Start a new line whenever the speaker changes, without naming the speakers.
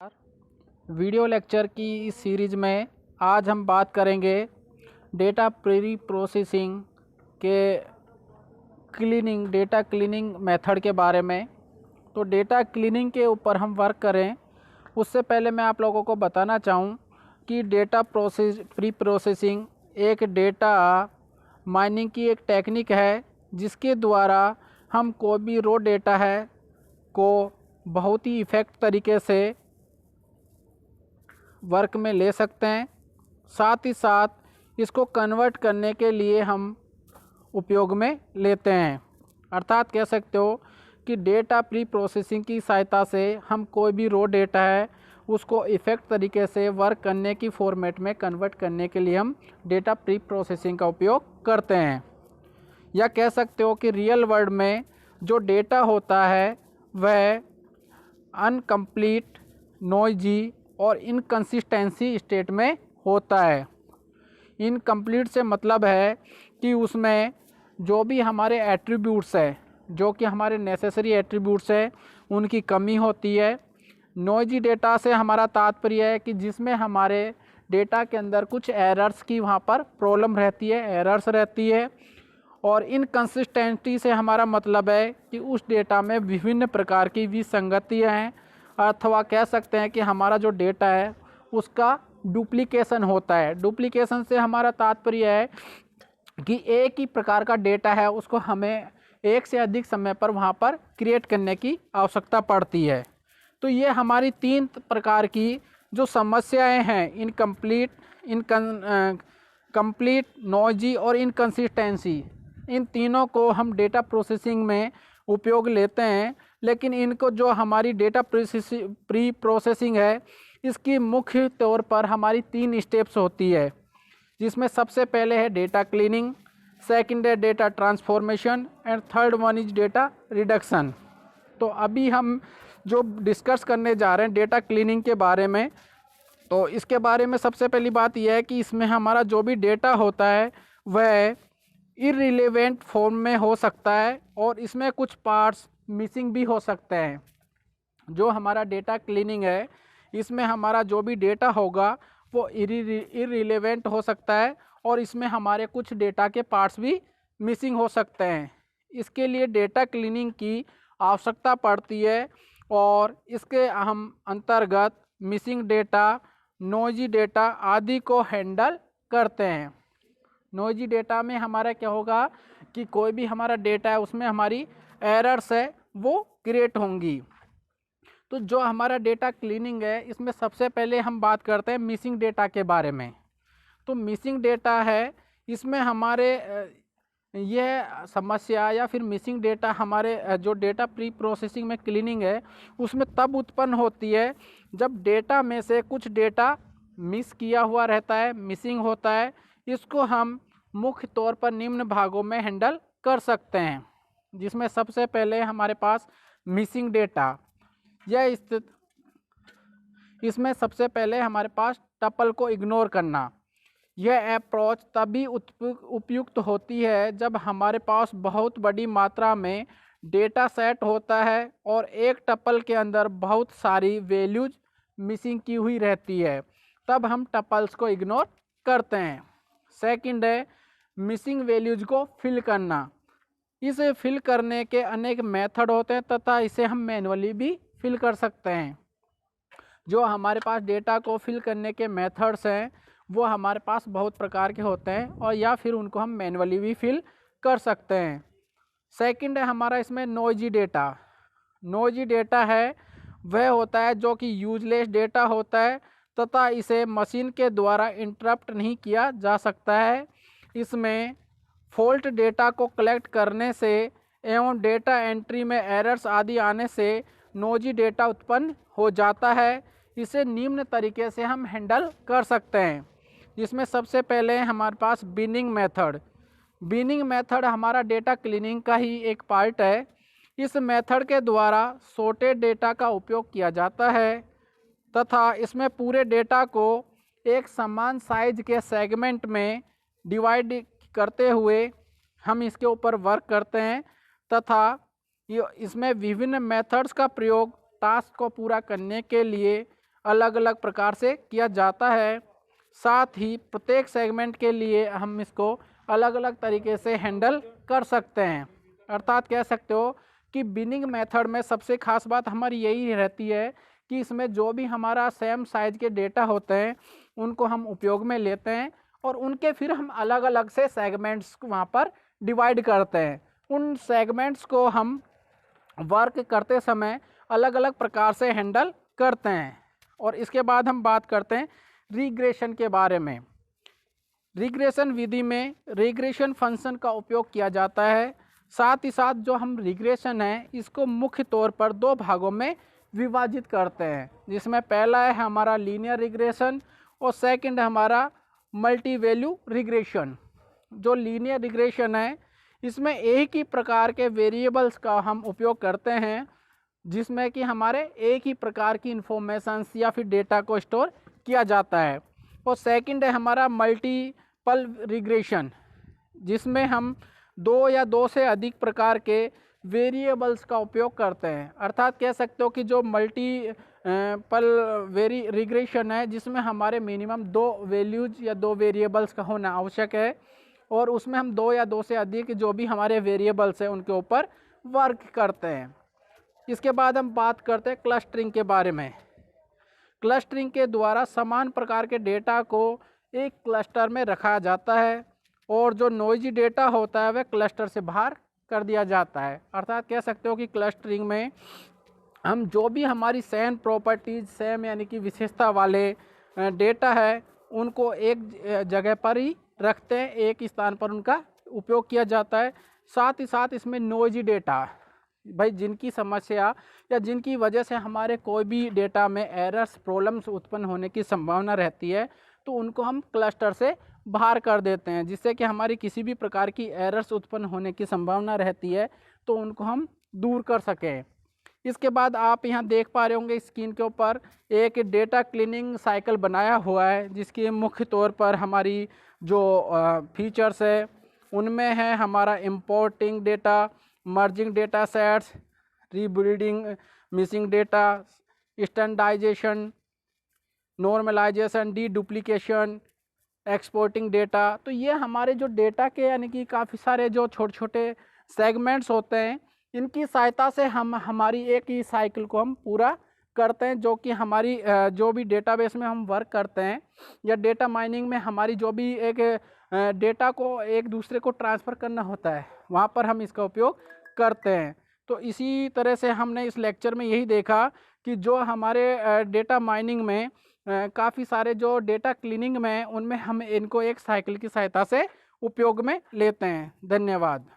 Video lecture की इस series में आज हम बात करेंगे डेटा प्री प्रोसेसिंग के डेटा क्लीनिंग मेथड के बारे में। तो डेटा क्लीनिंग के ऊपर हम वर्क करें उससे पहले मैं आप लोगों को बताना चाहूँ कि डेटा प्री प्रोसेसिंग एक डेटा माइनिंग की एक टेक्निक है जिसके द्वारा हम कोई भी रो डेटा है को बहुत ही इफ़ेक्ट तरीके से वर्क में ले सकते हैं। साथ ही साथ इसको कन्वर्ट करने के लिए हम उपयोग में लेते हैं। अर्थात कह सकते हो कि डेटा प्री प्रोसेसिंग की सहायता से हम कोई भी रो डेटा है उसको इफ़ेक्ट तरीके से वर्क करने की फॉर्मेट में कन्वर्ट करने के लिए हम डेटा प्री प्रोसेसिंग का उपयोग करते हैं। या कह सकते हो कि रियल वर्ल्ड में जो डेटा होता है वह अनकम्प्लीट, नॉइजी और इनकंसिस्टेंसी स्टेट में होता है। इनकम्प्लीट से मतलब है कि उसमें जो भी हमारे एट्रीब्यूट्स है, जो कि हमारे नेसेसरी एट्रीब्यूट्स है, उनकी कमी होती है। नॉइजी डेटा से हमारा तात्पर्य है कि जिसमें हमारे डेटा के अंदर कुछ एरर्स की वहाँ पर प्रॉब्लम रहती है, एरर्स रहती है। और इनकंसिस्टेंसी से हमारा मतलब है कि उस डेटा में विभिन्न प्रकार की विसंगतियाँ हैं, अथवा कह सकते हैं कि हमारा जो डेटा है उसका डुप्लीकेशन होता है। डुप्लीकेशन से हमारा तात्पर्य है कि एक ही प्रकार का डेटा है उसको हमें एक से अधिक समय पर वहाँ पर क्रिएट करने की आवश्यकता पड़ती है। तो ये हमारी तीन प्रकार की जो समस्याएं हैं, कंप्लीट, नॉइजी और इनकंसिस्टेंसी, इन तीनों को हम डेटा प्रोसेसिंग में उपयोग लेते हैं। लेकिन इनको जो हमारी डेटा प्री प्रोसेसिंग है इसकी मुख्य तौर पर हमारी 3 स्टेप्स होती है, जिसमें सबसे पहले है डेटा क्लीनिंग, सेकंड है data transformation and third one is data reduction. तो अभी हम जो डिस्कस करने जा रहे हैं डेटा क्लीनिंग के बारे में, तो इसके बारे में सबसे पहली बात यह है कि इसमें हमारा जो भी डेटा होता है वह इररिलेवेंट फॉर्म में हो सकता है और इसमें कुछ पार्ट्स मिसिंग भी हो सकते हैं। जो हमारा डेटा क्लीनिंग है इसमें हमारा जो भी डेटा होगा वो इररिलेवेंट हो सकता है और इसमें हमारे कुछ डेटा के पार्ट्स भी मिसिंग हो सकते हैं। इसके लिए डेटा क्लीनिंग की आवश्यकता पड़ती है और इसके हम अंतर्गत मिसिंग डेटा, नॉइजी डेटा आदि को हैंडल करते हैं। नॉइजी डेटा में हमारा क्या होगा कि कोई भी हमारा डेटा है उसमें हमारी एरर्स है वो क्रिएट होंगी। तो जो हमारा डेटा क्लीनिंग है इसमें सबसे पहले हम बात करते हैं मिसिंग डेटा के बारे में। तो मिसिंग डेटा है इसमें हमारे यह समस्या या फिर मिसिंग डेटा हमारे जो डेटा प्री प्रोसेसिंग में क्लीनिंग है उसमें तब उत्पन्न होती है जब डेटा में से कुछ डेटा मिस किया हुआ रहता है, मिसिंग होता है। इसको हम मुख्य तौर पर निम्न भागों में हैंडल कर सकते हैं, जिसमें सबसे पहले हमारे पास मिसिंग डेटा यह स्थित, इसमें सबसे पहले हमारे पास टपल को इग्नोर करना। यह अप्रोच तभी उपयुक्त होती है जब हमारे पास बहुत बड़ी मात्रा में डेटा सेट होता है और एक टपल के अंदर बहुत सारी वैल्यूज मिसिंग की हुई रहती है, तब हम टपल्स को इग्नोर करते हैं। सेकंड है मिसिंग वैल्यूज को फिल करना। इसे फिल करने के अनेक मेथड होते हैं तथा इसे हम मैनुअली भी फिल कर सकते हैं। जो हमारे पास डेटा को फिल करने के मेथड्स हैं वो हमारे पास बहुत प्रकार के होते हैं और या फिर उनको हम मैनुअली भी फिल कर सकते हैं। सेकंड है हमारा इसमें नॉइजी डेटा। नॉइजी डेटा है वह होता है जो कि यूजलेस डेटा होता है तथा इसे मशीन के द्वारा इंटरप्ट नहीं किया जा सकता है। इसमें फॉल्ट डेटा को कलेक्ट करने से एवं डेटा एंट्री में एरर्स आदि आने से नॉइजी डेटा उत्पन्न हो जाता है। इसे निम्न तरीके से हम हैंडल कर सकते हैं, जिसमें सबसे पहले हमारे पास बिनिंग मेथड। बिनिंग मेथड हमारा डेटा क्लीनिंग का ही एक पार्ट है। इस मेथड के द्वारा सॉर्टेड डेटा का उपयोग किया जाता है तथा इसमें पूरे डेटा को एक समान साइज के सेगमेंट में डिवाइड करते हुए हम इसके ऊपर वर्क करते हैं तथा इसमें विभिन्न मेथड्स का प्रयोग टास्क को पूरा करने के लिए अलग अलग प्रकार से किया जाता है। साथ ही प्रत्येक सेगमेंट के लिए हम इसको अलग अलग तरीके से हैंडल कर सकते हैं। अर्थात कह सकते हो कि बिनिंग मेथड में सबसे खास बात हमारी यही रहती है कि इसमें जो भी हमारा सेम साइज के डेटा होते हैं उनको हम उपयोग में लेते हैं और उनके फिर हम अलग अलग से सेगमेंट्स वहाँ पर डिवाइड करते हैं। उन सेगमेंट्स को हम वर्क करते समय अलग अलग प्रकार से हैंडल करते हैं। और इसके बाद हम बात करते हैं रिग्रेशन के बारे में। रिग्रेशन विधि में रिग्रेशन फंक्शन का उपयोग किया जाता है। साथ ही साथ जो हम रिग्रेशन है इसको मुख्य तौर पर दो भागों में विभाजित करते हैं, जिसमें पहला है हमारा लीनियर रिग्रेशन और सेकंड है हमारा मल्टी वैल्यू रिग्रेशन। जो लीनियर रिग्रेशन है इसमें एक ही प्रकार के वेरिएबल्स का हम उपयोग करते हैं, जिसमें कि हमारे एक ही प्रकार की इंफॉर्मेशंस या फिर डेटा को स्टोर किया जाता है। और सेकंड है हमारा मल्टीपल रिग्रेशन, जिसमें हम दो या दो से अधिक प्रकार के वेरिएबल्स का उपयोग करते हैं। अर्थात कह सकते हो कि जो मल्टीपल रिग्रेशन है जिसमें हमारे मिनिमम दो वैल्यूज या दो वेरिएबल्स का होना आवश्यक है और उसमें हम दो या दो से अधिक जो भी हमारे वेरिएबल्स हैं उनके ऊपर वर्क करते हैं। इसके बाद हम बात करते हैं क्लस्टरिंग के बारे में। क्लस्टरिंग के द्वारा समान प्रकार के डेटा को एक क्लस्टर में रखा जाता है और जो नॉइजी डेटा होता है वह क्लस्टर से बाहर कर दिया जाता है। अर्थात कह सकते हो कि क्लस्टरिंग में हम जो भी हमारी सेम प्रॉपर्टीज सेम यानी कि विशेषता वाले डेटा है उनको एक जगह पर ही रखते हैं, एक स्थान पर उनका उपयोग किया जाता है। साथ ही साथ इसमें नॉइजी डेटा भाई जिनकी समस्या या जिनकी वजह से हमारे कोई भी डेटा में एरर्स प्रॉब्लम्स उत्पन्न होने की संभावना रहती है तो उनको हम क्लस्टर से बाहर कर देते हैं, जिससे कि हमारी किसी भी प्रकार की एरर्स उत्पन्न होने की संभावना रहती है तो उनको हम दूर कर सकें। इसके बाद आप यहाँ देख पा रहे होंगे स्क्रीन के ऊपर एक डेटा क्लीनिंग साइकिल बनाया हुआ है, जिसकी मुख्य तौर पर हमारी जो फीचर्स है उनमें है हमारा importing data, merging data sets, rebuilding missing data, standardisation, normalisation, deduplication, exporting data. तो ये हमारे जो डेटा के यानी कि काफ़ी सारे जो छोटे छोटे सेगमेंट्स होते हैं इनकी सहायता से हम हमारी एक ही साइकिल को हम पूरा करते हैं, जो कि हमारी जो भी डेटाबेस में हम वर्क करते हैं या डेटा माइनिंग में हमारी जो भी एक डेटा को एक दूसरे को ट्रांसफ़र करना होता है वहाँ पर हम इसका उपयोग करते हैं। तो इसी तरह से हमने इस लेक्चर में यही देखा कि जो हमारे डेटा माइनिंग में काफ़ी सारे जो डेटा क्लीनिंग में उनमें हम इनको एक साइकिल की सहायता से उपयोग में लेते हैं। धन्यवाद।